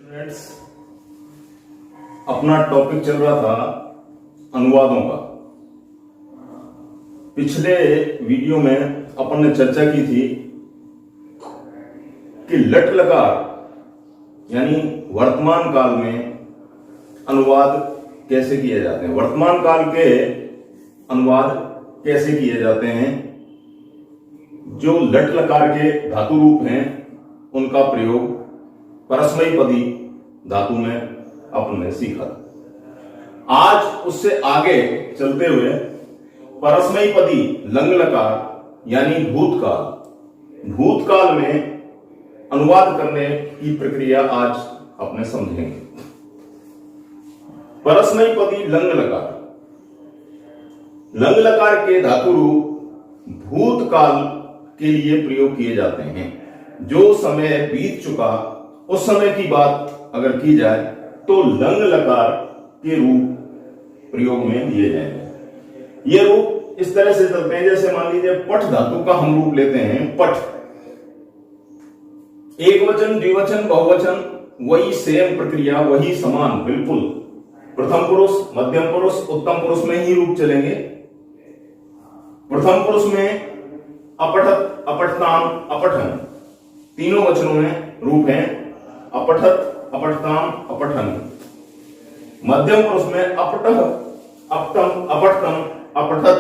Students, अपना topic चल रहा था अनुवादों का। पिछले वीडियो में अपन ने चर्चा की थी कि लट लकार यानी वर्तमान काल में अनुवाद कैसे किए जाते हैं, वर्तमान काल के अनुवाद कैसे किए जाते हैं। जो लट लकार के धातु रूप हैं उनका प्रयोग परस्मैपदी धातु में अपन ने सीखा। आज उससे आगे चलते हुए परस्मैपदी लंग लकार यानी भूतकाल में अनुवाद करने की प्रक्रिया आज अपने समझेंगे। परस्मैपदी लंग लकार के धातु रूप भूतकाल के लिए प्रयोग किए जाते हैं। जो समय बीत चुका उस समय की बात अगर की जाए तो लंग लकार के रूप प्रयोग में लिए जाएंगे। ये रूप इस तरह से चलते हैं, जैसे मान लीजिए पठ धातु का हम रूप लेते हैं पठ, एक वचन द्विवचन बहुवचन वही सेम प्रक्रिया, वही समान बिल्कुल। प्रथम पुरुष मध्यम पुरुष उत्तम पुरुष में ही रूप चलेंगे। प्रथम पुरुष में अपठत अपठताम अपठन तीनों वचनों में रूप हैं। अपठत अपठताम अपठन। मध्यम पुरुष में अपठः अपतम अपठतम अपठत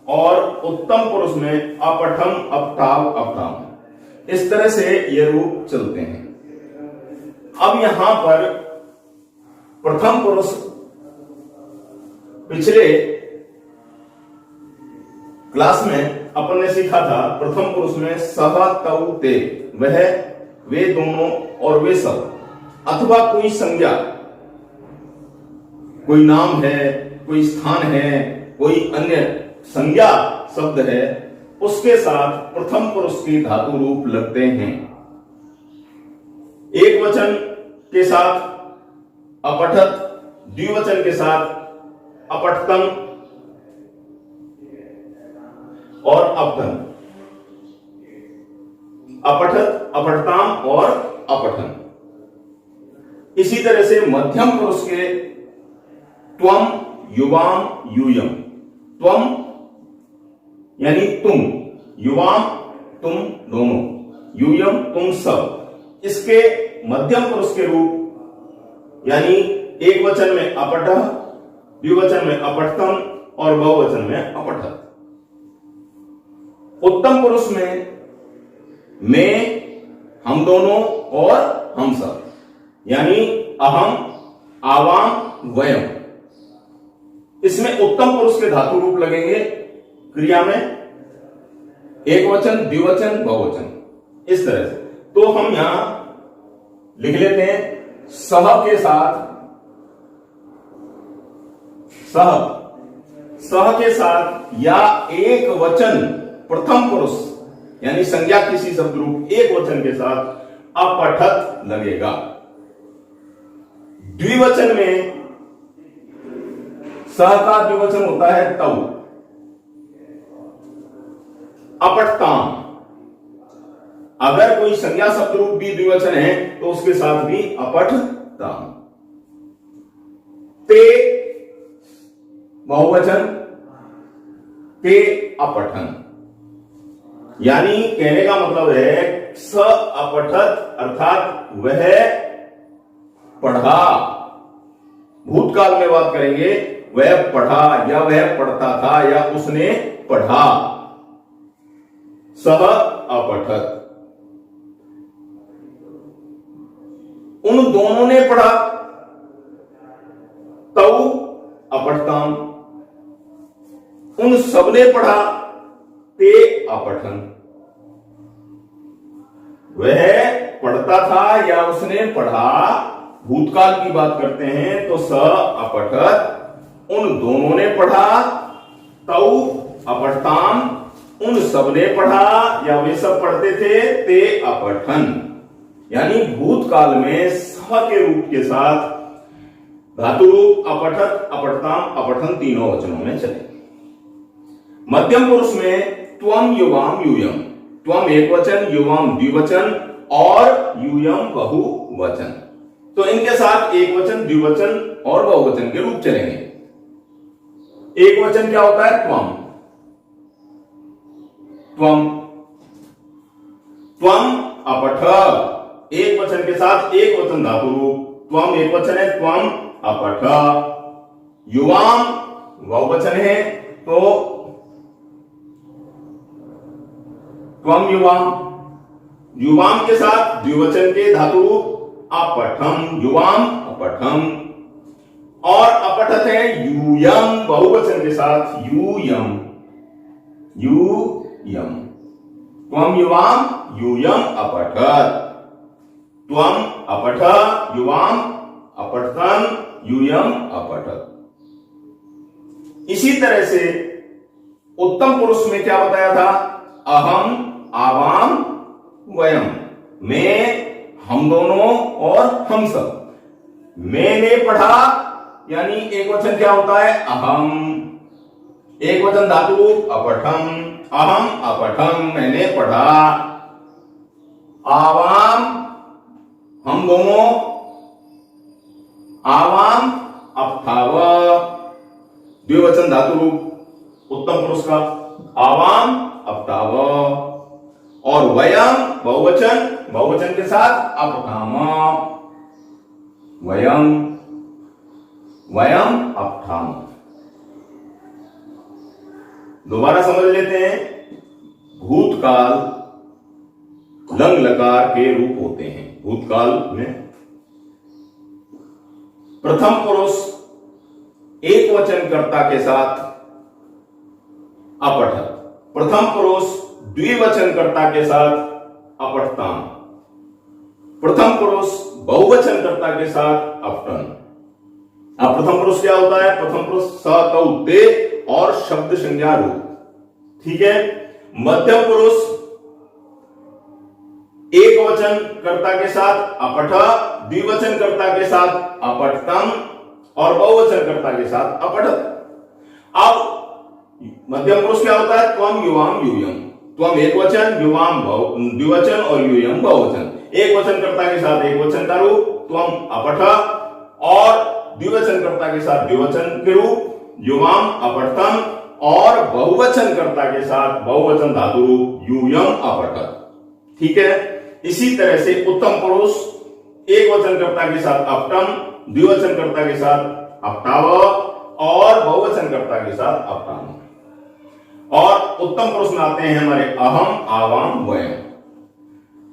और उत्तम पुरुष में अपठम अपठाव अपठाम। इस तरह से ये रूप चलते हैं। अब यहां पर प्रथम पुरुष पिछले क्लास में अपन ने सीखा था। प्रथम पुरुष में सह तौ ते, वह वे दोनों और वे सब, अथवा कोई संज्ञा, कोई नाम है, कोई स्थान है, कोई अन्य संज्ञा शब्द है, उसके साथ प्रथम पुरुष के धातु रूप लगते हैं। एक वचन के साथ अपठत, द्विवचन के साथ अपठतम और अपठन, अपठत अपठताम और अपठन। इसी तरह से मध्यम पुरुष के त्वम युवाम यूयम, त्वम यानी तुम, युवाम तुम दोनों, यूयम तुम सब। इसके मध्यम पुरुष के रूप यानी एक वचन में अपठः, द्विवचन में अपठतम और बहुवचन में अपठत। उत्तम पुरुष में मैं, हम दोनों और हम सब, यानी अहम आवाम वयम। इसमें उत्तम पुरुष के धातु रूप लगेंगे क्रिया में, एक वचन द्विवचन बहुवचन, इस तरह से। तो हम यहां लिख लेते हैं सह के साथ, सह के साथ या एक वचन प्रथम पुरुष यानी संज्ञा किसी शब्द रूप एक वचन के साथ अपठत लगेगा। द्विवचन में सह का द्विवचन होता है तौ, अपठताम। अगर कोई संज्ञा शब्द रूप भी द्विवचन है तो उसके साथ भी अपठताम। ते बहुवचन, ते अपठन। यानी कहने का मतलब है स अपठत अर्थात वह पढ़ा। भूतकाल में बात करेंगे, वह पढ़ा या वह पढ़ता था या उसने पढ़ा। सह अपठत, उन दोनों ने पढ़ा। तौ अपठताम, उन सबने पढ़ा। ते अपठन, वह पढ़ता था या उसने पढ़ा। भूतकाल की बात करते हैं तो स अपठत, उन दोनों ने पढ़ा। तौ अपठताम, उन सबने पढ़ा या वे सब पढ़ते थे। ते अपठन, यानी भूतकाल में सह के रूप के साथ धातु रूप अपठत अपठताम अपठन तीनों वचनों में चले। मध्यम पुरुष में त्वम युवाम यूयम, त्वम एक वचन, युवाम द्विवचन और यूयम बहुवचन। तो इनके साथ एक वचन, द्विवचन और बहुवचन के रूप चलेंगे। एक वचन क्या होता है? त्वम। त्वम, त्वम अपठ। एक वचन के साथ एक वचन धातु रूप। त्वम एक वचन है, त्वम अपठ। युवाम बहुवचन है, तो त्वम युवाम। युवाम के साथ द्विवचन के धातु रूप अपठम, युवाम अपठम। और अपठत है यूयम, बहुवचन के साथ यूयम, यूयम। त्वम युवाम यूयम अपठत। त्वम अपठ युवाम अपठतम यूयम अपठत। इसी तरह से उत्तम पुरुष में क्या बताया था? अहम, आवाम, वयम। मैं, हम दोनों और हम सब। मैंने पढ़ा, यानी एक वचन क्या होता है? अहम। एक वचन धातु रूप अपठम, अहम अपठम, मैंने पढ़ा। आवाम हम दोनों, आवाम अपठाव। द्विवचन धातु रूप उत्तम पुरुष का, आवाम अपठाव। और वयम बहुवचन, बहुवचन के साथ अपठाम, वयम, वयम अपठाम। दोबारा समझ लेते हैं। भूतकाल लंग लकार के रूप होते हैं। भूतकाल में प्रथम पुरुष एक वचन कर्ता के साथ अपठत, प्रथम पुरुष द्विवचन कर्ता के साथ अपठताम, प्रथम पुरुष बहुवचन कर्ता के साथ अपठन। अब प्रथम पुरुष क्या होता है? प्रथम पुरुष स, तौ, ते और शब्द संज्ञा रूप। ठीक है। मध्यम पुरुष एक वचन कर्ता के साथ अपठ, द्विवचन कर्ता के साथ अपठतम और बहुवचन कर्ता के साथ अपठत। अब मध्यम पुरुष क्या होता है? त्वम युवाम यूयम। त्वम एक वचन, युवाम द्विवचन और यूयम बहुवचन। एक वचन कर्ता के साथ एक वचन का रूप त्वम अपठ और द्विवचन कर्ता के साथ द्विवचन के रूप युवाम अपठतम और बहुवचन कर्ता के साथ बहुवचन धातु रूप यूयम अपठत। ठीक है। इसी तरह से उत्तम पुरुष एक वचन कर्ता के साथ अपठम, द्विवचन कर्ता के साथ अपठाव और बहुवचन कर्ता के साथ अपठाम। और उत्तम पुरुष में आते हैं हमारे अहम, आवाम, वयम।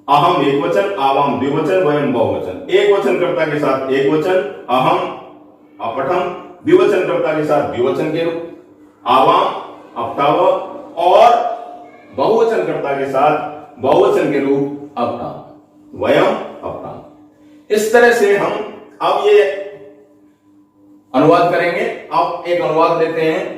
अहम एक वचन, आवाम द्विवचन, वयम बहुवचन। एक वचन कर्ता के साथ एक वचन, अहम अपठम, द्विवचन कर्ता के साथ द्विवचन के रूप आवाम अपठाव और बहुवचन कर्ता के साथ बहुवचन के रूप अपठाम, वयम अपठाम। इस तरह से हम अब ये अनुवाद करेंगे। अब एक अनुवाद लेते हैं।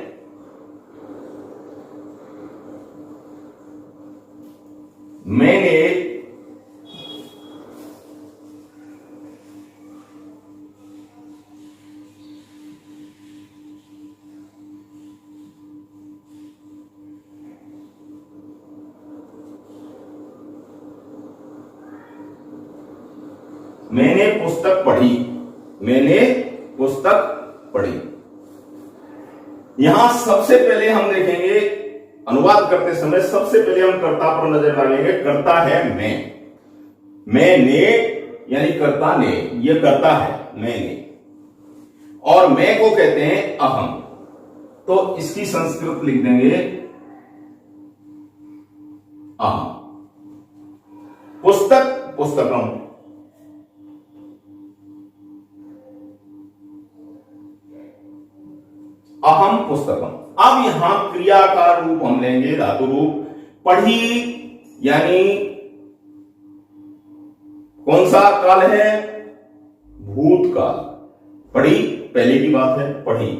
मैंने पुस्तक पढ़ी। मैंने पुस्तक पढ़ी। यहां सबसे पहले हम देखेंगे, अनुवाद करते समय सबसे पहले हम कर्ता पर नजर डालेंगे। कर्ता है मैं। मैंने यानी कर्ता ने, यह कर्ता है मैंने। और मैं को कहते हैं अहम। तो इसकी संस्कृत लिख देंगे अहम। पुस्तक, पुस्तकम। अहम पुस्तकम। अब यहां क्रिया का रूप हम लेंगे, धातु रूप। पढ़ी यानी कौन सा काल है? भूतकाल। पढ़ी पहले की बात है, पढ़ी।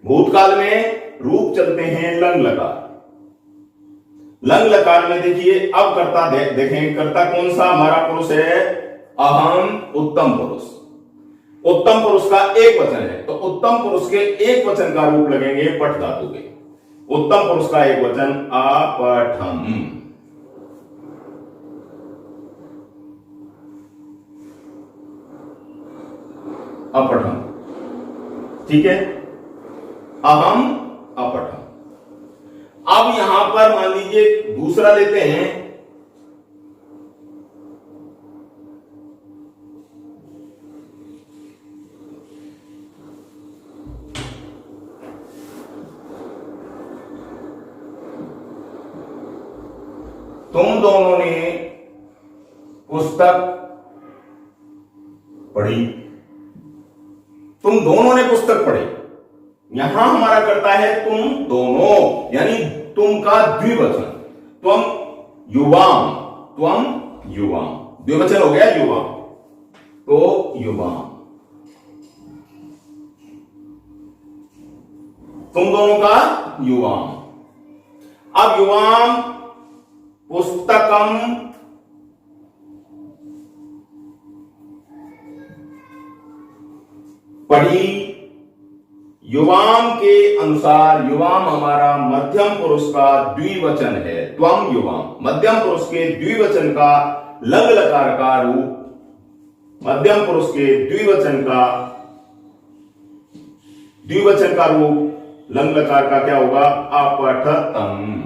भूतकाल में रूप चलते हैं लंग लकार। लंग लकार में देखिए, अब कर्ता देखें, कर्ता कौन सा हमारा पुरुष है? अहम उत्तम पुरुष। उत्तम पुरुष का एक वचन है, तो उत्तम पुरुष के एक वचन का रूप लगेंगे पठ धातु के। उत्तम पुरुष का एक वचन अपठम। अपठम। ठीक है, अहम अपठम। अब यहां पर मान लीजिए दूसरा लेते हैं, तुम दोनों ने पुस्तक पढ़ी। तुम दोनों ने पुस्तक पढ़ी, यहां हमारा करता है तुम दोनों, यानी तुम का द्विवचन। त्वम युवाम, त्वम युवाम, द्विवचन हो गया युवाम, तो युवाम। तुम दोनों का युवाम। अब युवाम पुस्तकम पढ़ी। युवाम के अनुसार युवाम हमारा मध्यम पुरुष का द्विवचन है। त्वम युवाम मध्यम पुरुष के द्विवचन का लंग लकार का रूप, मध्यम पुरुष के द्विवचन का रूप लंग लकार का क्या होगा? अपठतम।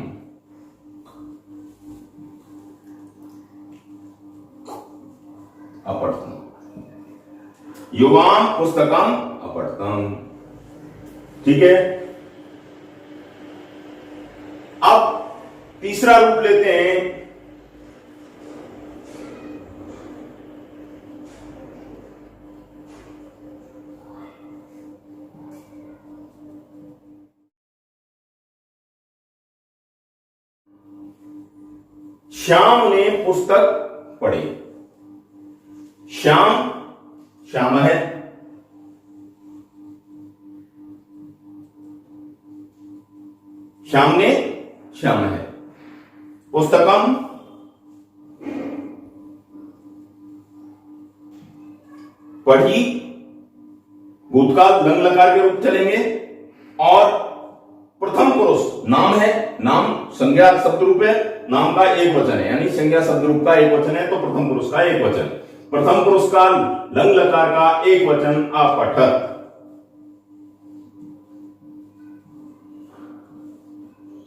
अपठतम। युवाम पुस्तकम अपठतम। ठीक है, अब तीसरा रूप लेते हैं। श्याम ने पुस्तक पढ़ी। श्याम, श्याम है, श्याम ने श्याम है। पुस्तकम पढ़ी, भूतकाल लंग लकार के रूप चलेंगे, और प्रथम पुरुष नाम है, नाम संज्ञा शब्द रूप है, नाम का एक वचन है, यानी संज्ञा शब्द रूप का एक वचन है तो प्रथम पुरुष का एक वचन। प्रथम पुरुष का लंग लकार का एक वचन अपठत।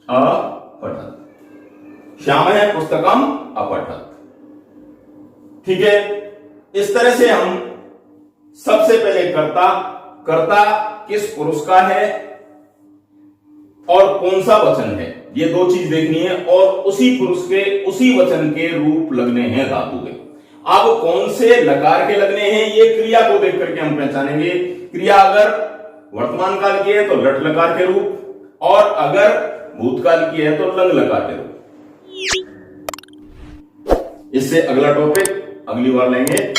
अपठत। श्याम है, पुस्तकम अपठत। ठीक है, इस तरह से हम सबसे पहले कर्ता किस पुरुष का है और कौन सा वचन है, ये दो चीज देखनी है, और उसी पुरुष के उसी वचन के रूप लगने हैं धातु के। अब कौन से लकार के लगने हैं, ये क्रिया को देख करके हम पहचानेंगे। क्रिया अगर वर्तमान काल की है तो लट लकार के रूप, और अगर भूतकाल की है तो लंग लकार के रूप। इससे अगला टॉपिक अगली बार लेंगे।